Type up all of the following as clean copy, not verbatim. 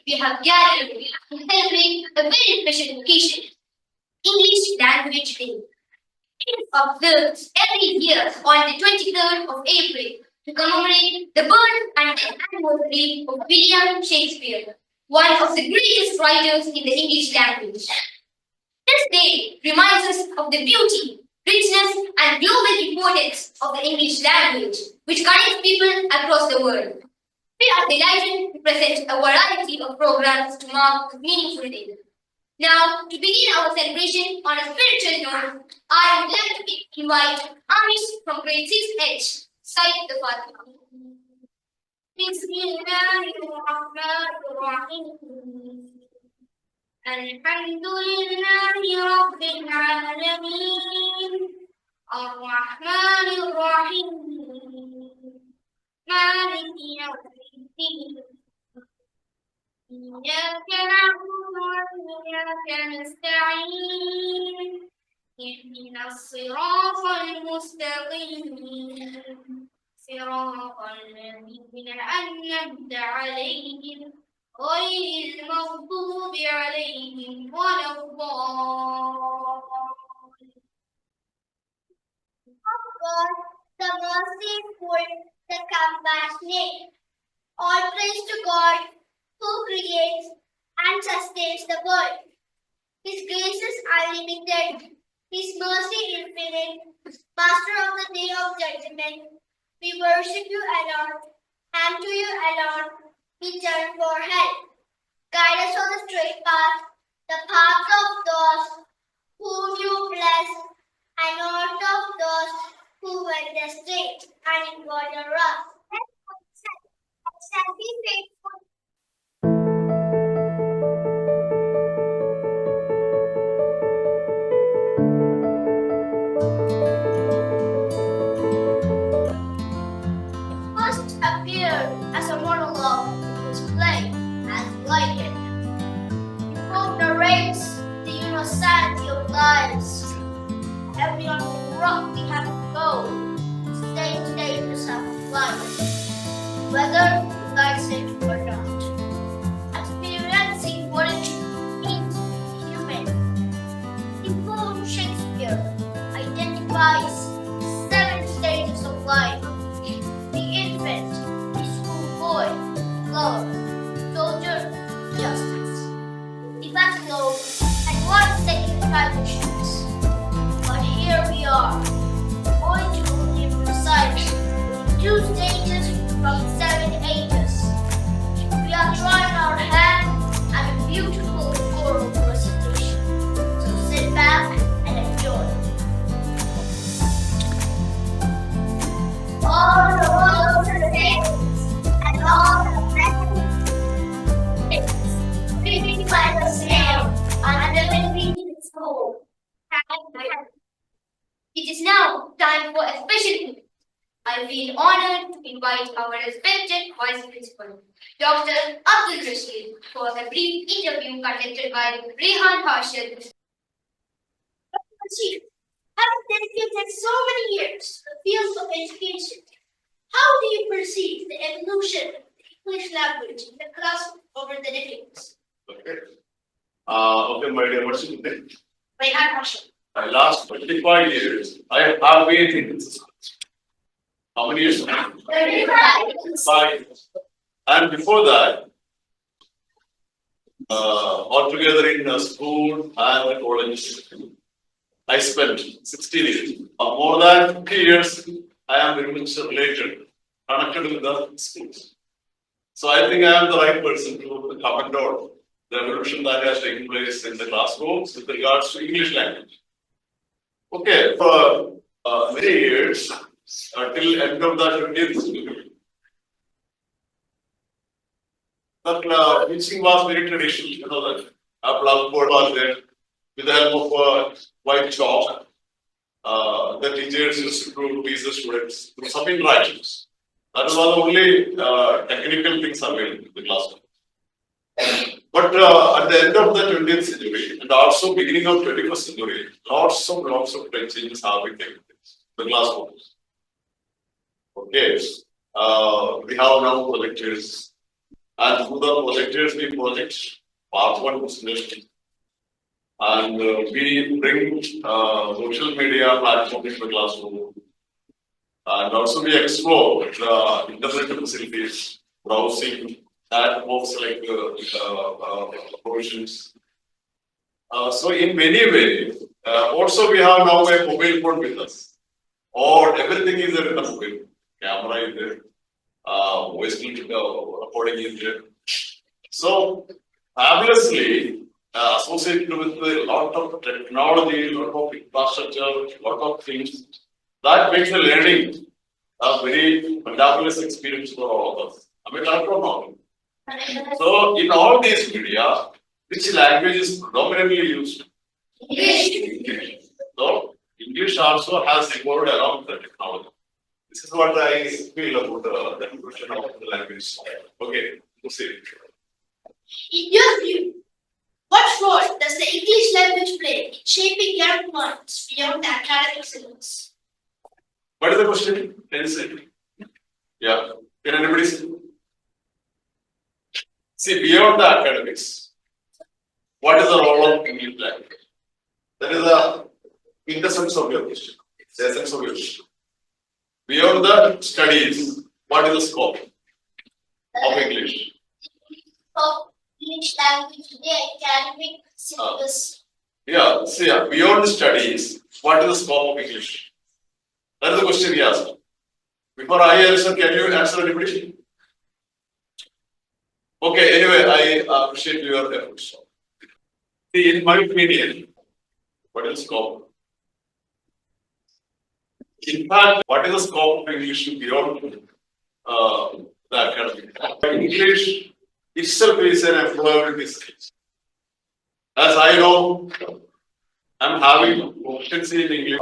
we have gathered to celebrate a very special occasion, English Language Day. It is observed every year on the 23rd of April to commemorate the birth and death anniversary of William Shakespeare, one of the greatest writers in the English language. This day reminds us of the beauty, richness, and global importance of the English language, which connects people across the world. We are delighted to present a variety of programs to mark this meaningful day. Now, to begin our celebration on a spiritual note, I would like to invite Amish from grade 6H, cite the Fatima. بسم الله الرحمن الرحيم الحمد لله رب العالمين الرحمن الرحيم مالك يوم الدين إياك نعبد وإياك نستعين اهدنا الصراط المستقيم صراط الذين أنعمت عليهم غير المغضوب عليهم ولا الضالين. God, the merciful, the compassionate. All praise to God who creates and sustains the world. His grace is unlimited, His mercy infinite. Master of the day of judgment, we worship you alone, and to you alone we turn for help. Guide us on the straight path, the path of those whom you bless, and not of those who went astray and involved your wrath. I shall be faithful. First appeared as a monologue in his play as like it. The poem narrates the universality of lives. Every on the rock we have to go, same stages of life, whether we like it or not. Experiencing what it means to be human. The poem Shakespeare identifies 7 stages of life: the infant, the schoolboy, love, soldier, justice, the bachelor, and 1 second traditions. But here we are, going to give recite 2 stages from 7 ages. We are trying our hand at a beautiful choral recitation. So sit back and enjoy. All the world's the same, and all the blessings, creeping like a snail, underneath its hole. It is now time for a special event. I feel honored to invite our respected Vice Principal, Dr. Abdul Rashid, for a brief interview conducted by Rehan Harshad. Dr. Rashid, having dedicated so many years to the field of education, how do you perceive the evolution of the English language in the classroom over the decades? Okay, my dear, what's your name? Rehan Harshad. Last 25 years, I have been in this school. How many years? 35. 5 years. And before that, altogether in school and college, I spent 16 years. More than 50 years, I am very much related, connected with the schools. So I think I am the right person to comment on the evolution that has taken place in the classrooms with regards to English language. Okay, for many years, till end of the 20th century, that teaching was very traditional. You know that a blackboard was there with the help of white chalk. The teachers used to teach the students through some interactions. That was the only technical things available in the classroom. But at the end of the 20th century and also beginning of 21st century, lots of changes have been taking place in the classrooms. Okay, we have now projectors And through the projectors, we project part one business. And we bring social media platform into the classroom. And also we explore the internet facilities, browsing, that works like provisions. So in many ways, also we have now a mobile phone with us. Or everything is there in the mobile. Camera is there, voice recording is there. So fabulously associated with a lot of technology, a lot of infrastructure, a lot of things that makes the learning a very fabulous experience for all of us. I mean, correct or not? So in all these media, which language is predominantly used? English. So English also has evolved along the technology. This is what I feel about the evolution of the language. Okay, proceed. In your view, what role does the English language play in shaping young minds beyond the academic syllabus? What is the question? Can you say? Yeah. Can anybody say? See, beyond the academics, what is the role of English language? That is the quintessence of your question. The essence of your question. Beyond the studies, what is the scope of English? Of English language in the academic syllabus. Yeah, see, beyond the studies, what is the scope of English? That is the question he asked. Before I answer, can you answer anybody? Okay, anyway, I appreciate your efforts. See, in my opinion, what is the scope? In fact, what is the scope of English beyond the academic? English itself is an employability skill. As I know, I'm having proficiency in English.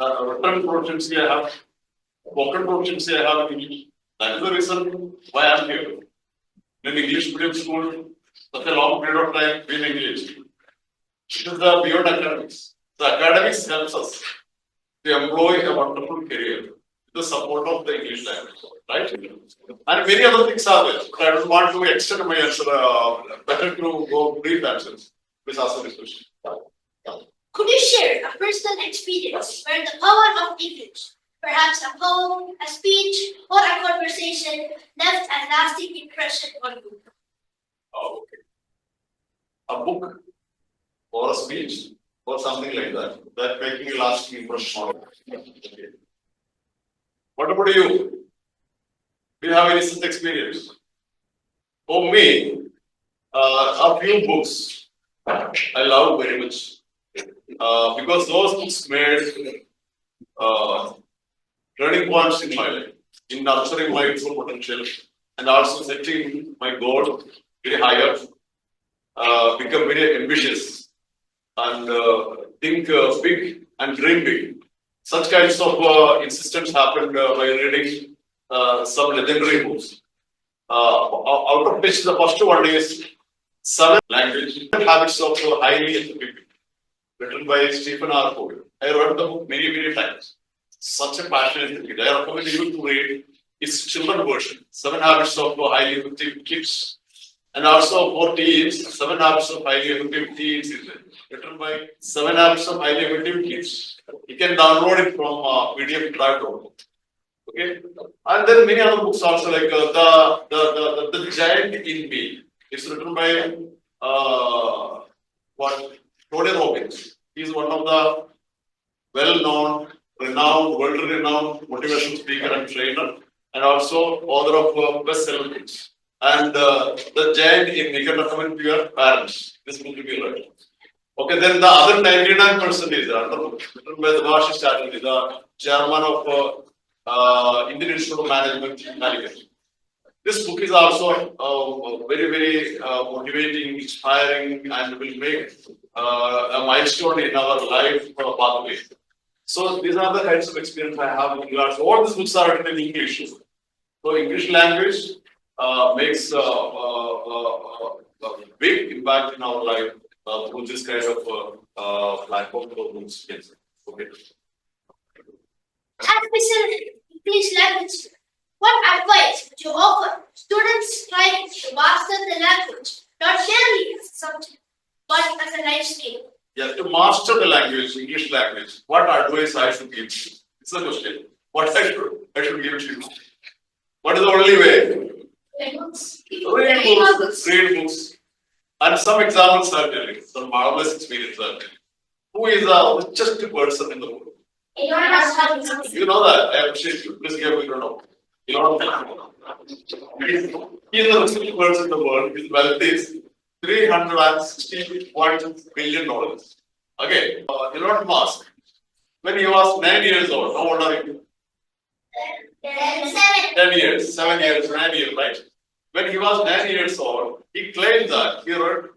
Written proficiency I have, spoken proficiency I have in English. That is the reason why I'm here. In English medium school, such a long period of time in English. It is the beyond academics. The academics helps us to employ a wonderful career with the support of the English language, right? And many other things are there. But I don't want to extend my answer. Better to go brief answers. Please answer this question. Could you share a personal experience where the power of English, perhaps a poem, a speech, or a conversation, left a lasting impression on you? Oh, okay. A book or a speech or something like that. That making a lasting impression on you. Okay. What about you? Do you have any such experience? For me, a few books I love very much. Because those books made turning points in my life, in nurturing my true potential, and also setting my goal very higher, become very ambitious, and think big and dream big. Such kinds of insistence happened by reading some legendary books. Out of which the first one is Seven Language Habits of Highly Effective People, written by Stephen R. Covey. I read the book many, many times. Such a passionate read. I recommend you to read its children version, Seven Habits of Highly Effective Kids. And also for teens, Seven Habits of Highly Effective Teens is written by Seven Habits of Highly Effective Kids. You can download it from PDF Drive. Okay, and then many other books also like the Giant in Me. It's written by Tony Robbins. He's one of the well-known, renowned, world-renowned motivational speaker and trainer, and also author of best-selling books. And the Giant in Me can recommend to your parents. This book will be read. Okay, then the other 99% is another book written by the Vashi Chatterjee, the chairman of Indian Institute of Management Management. This book is also very, very motivating, inspiring, and will make a milestone in our life pathway. So these are the kinds of experience I have in regards. All these books are written in English. So English language makes a big impact in our life through this kind of platform for books. Yes. Okay. As we said, English language, what advice would you offer students strive to master the language, not merely as a subject, but as a life skill. Yeah, to master the language, English language, what advice I should give you? It's a question. What I should give to you? What is the only way? Read books. Read books. Read books. And some examples are telling, some marvelous experience are telling. Who is the richest person in the world? Elon Musk. You know that. I appreciate you. Please give me don't know. Elon Musk. He is the richest person in the world. His wealth is $360 billion. Okay. Elon Musk, when he was 9 years old, how old are you? 10 years, 7 years, 9 years, right? When he was 9 years old, he claimed that he wrote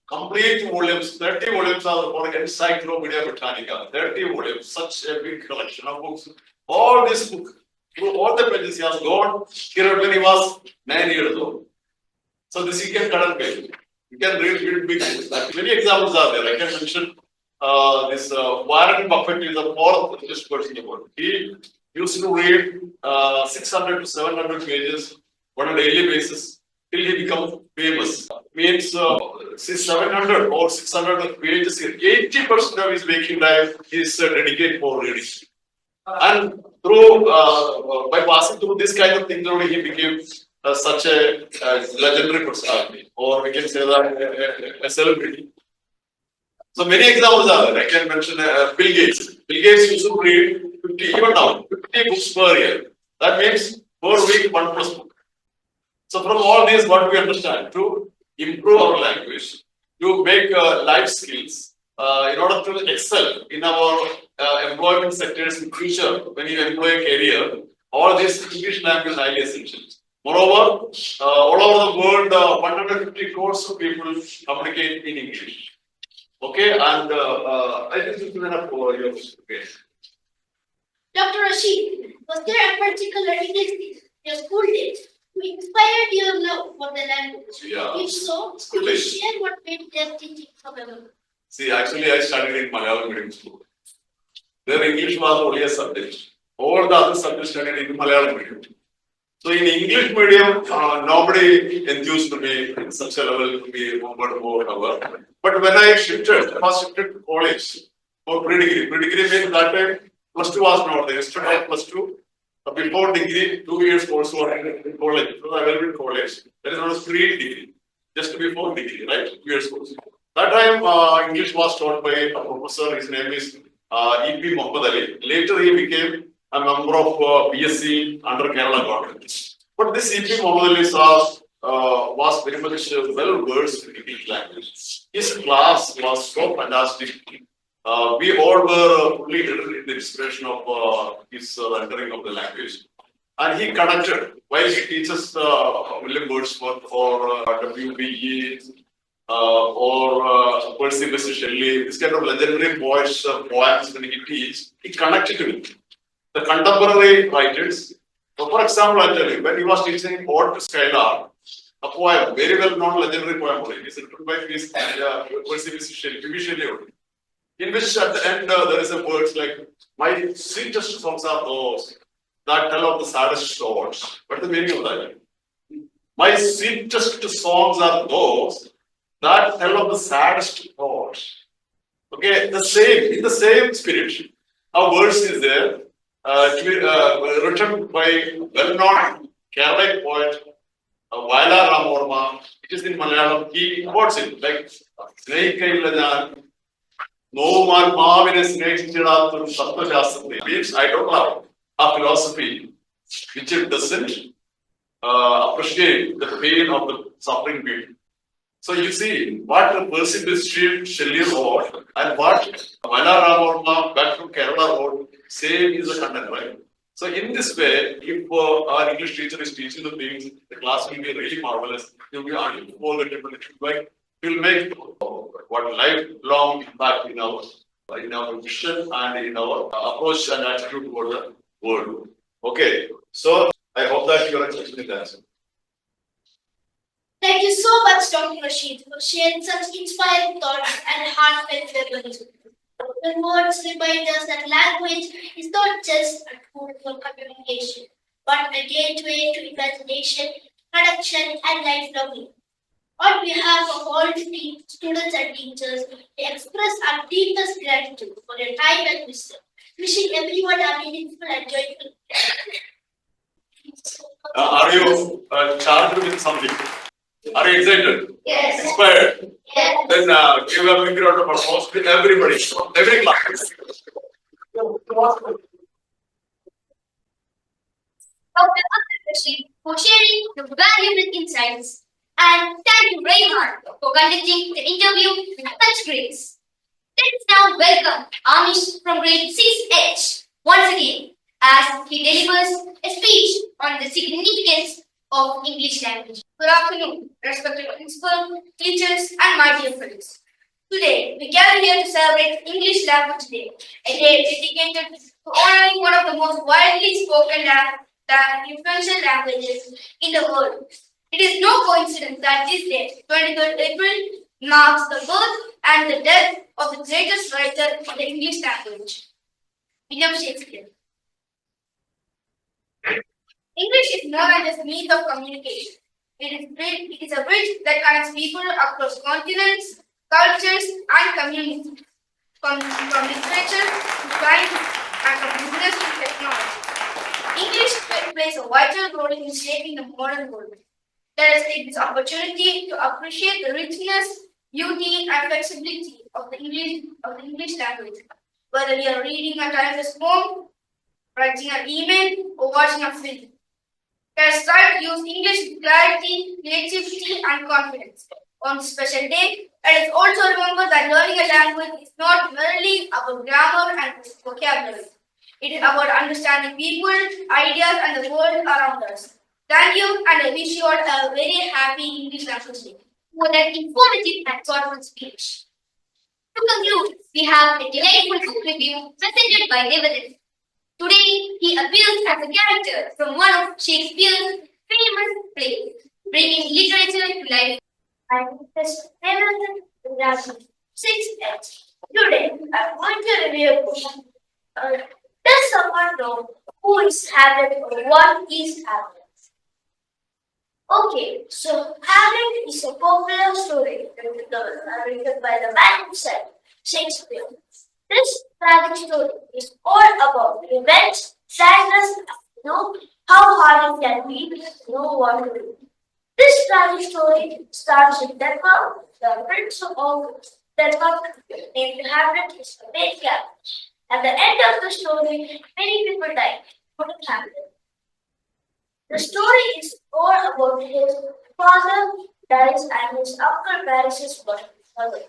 complete volumes, 30 volumes are called Encyclopedia Britannica, 30 volumes, such a big collection of books. All this book, through all the pages he has gone, he wrote when he was 9 years old. So this he can cut and paste. You can read big books. Many examples are there. I can mention this Warren Buffett is the fourth richest person in the world. He used to read 600 to 700 pages on a daily basis till he becomes famous. Means 700 or 600 pages, 80% of his waking life is dedicated for reading. And through by passing through this kind of things, only he became such a legendary personality, or we can say that a celebrity. So many examples are there. I can mention Bill Gates. Bill Gates used to read 50, even now, 50 books per year. That means per week, 1 plus book. So from all these, what we understand, to improve our language, to make life skills, in order to excel in our employment sectors in future, when you employ a career, all this English language is highly essential. Moreover, all over the world, 150 crores of people communicate in English. Okay, and I think this is enough for your okay. Dr. Rashid, was there a particular English teacher in your school days who inspired your love for the language? Yeah. If so, could you share what made their teaching so memorable? See, actually, I studied in Malayalam medium school. Their English was only a subject. All the other subjects studied in Malayalam medium. So in English medium, nobody enthused me in such a level to be remembered or whatever. But when I was shifted to college for pre-degree. Pre-degree means that time plus 2 was not there. Instead of plus 2, before degree, 2 years course was in college. So I went in college. That is known as pre-degree. Just before degree, right? 2 years course. That time English was taught by a professor. His name is E.P. Muhammad Ali. Later he became a member of BSc under Kerala government. But this E.P. Muhammad Ali was very much well versed in English language. His class was so fantastic. We all were fully interested in the inspiration of his rendering of the language. And he conducted, while he teaches William Wordsworth or W.B.E. Or Percy Bysshe Shelley, this kind of legendary poems when he teaches, he connected to it. The contemporary writers. So for example, I'll tell you, when he was teaching Ode to Skylar, a poem, very well known legendary poem, it is written by Percy Bysshe Shelley, in which at the end there is a words like, my sweetest songs are those that tell of the saddest thoughts. What is the meaning of that? My sweetest songs are those that tell of the saddest thoughts. Okay, in the same spirit, a verse is there. Written by well-known Kerala poet Vaila Ramorma. It is in Malayalam. He quotes it like means I don't love a philosophy which doesn't appreciate the pain of the suffering people. So you see what Percy Bysshe Shelley wrote and what Vaila Ramorma back from Kerala wrote. Same is the content, right? So in this way, if our English teacher is teaching the things, the class will be really marvelous. It will be unforgettable. It will make what lifelong impact in our vision and in our approach and attitude toward the world. Okay, so I hope that you are accepting the answer. Thank you so much, Dr. Rashid, for sharing such inspiring thoughts and heartfelt memories. Your words remind us that language is not just a tool for communication, but a gateway to imagination, production, and lifelong learning. On behalf of all students and teachers, we express our deepest gratitude for your time and wisdom. Wishing everyone a meaningful and joyful. Are you charged with something? Are you excited? Yes. Inspired? Yes. Then give a big round of applause to everybody, every class. Dr. Abdul Rashid for sharing the valuable insights. And thank you very much for conducting the interview with such grace. Let's now welcome Amish from grade 6H once again as he delivers a speech on the significance of English language. Good afternoon, respected principal, teachers, and my dear friends. Today, we gather here to celebrate English Language Day, a day dedicated to honoring one of the most widely spoken and influential languages in the world. It is no coincidence that this day, 23rd April, marks the birth and the death of the greatest writer of the English language, William Shakespeare. English is more than just means of communication. It is a bridge that connects people across continents, cultures, and communities, from literature to science and from business to technology. English plays a vital role in shaping the modern world. Let us take this opportunity to appreciate the richness, beauty, and flexibility of the English language. Whether we are reading a timeless poem, writing an email, or watching a film. Let us try to use English with clarity, creativity, and confidence. On this special day, let us also remember that learning a language is not merely about grammar and vocabulary. It is about understanding people, ideas, and the world around us. Thank you, and I wish you all a very happy English Language Day for that informative and thoughtful speech. To conclude, we have a delightful book review presented by David. Today, he appears as a character from one of Shakespeare's famous plays, bringing literature to life. I'm Mr. Hamilton Ravi, 6H. Today, I'm going to review a book. Does someone know who is Hamlet or what is Hamlet? Okay, so Hamlet is a popular story written by the man himself, Shakespeare. This tragic story is all about revenge, sadness, know how hard it can be to know what to do. This tragic story starts with Denmark, the prince of Denmark named Hamlet is the main character. At the end of the story, many people die, including Hamlet. The story is all about his father dies and his uncle marries his mother.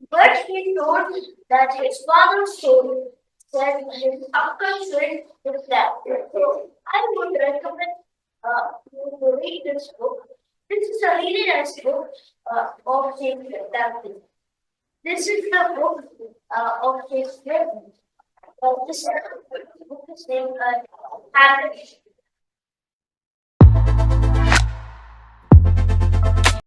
But he told that his father's story said his uncle should his dad. So I would recommend you to read this book. This is a really nice book of Shakespeare. This is the book of Shakespeare. This book is named Hamlet.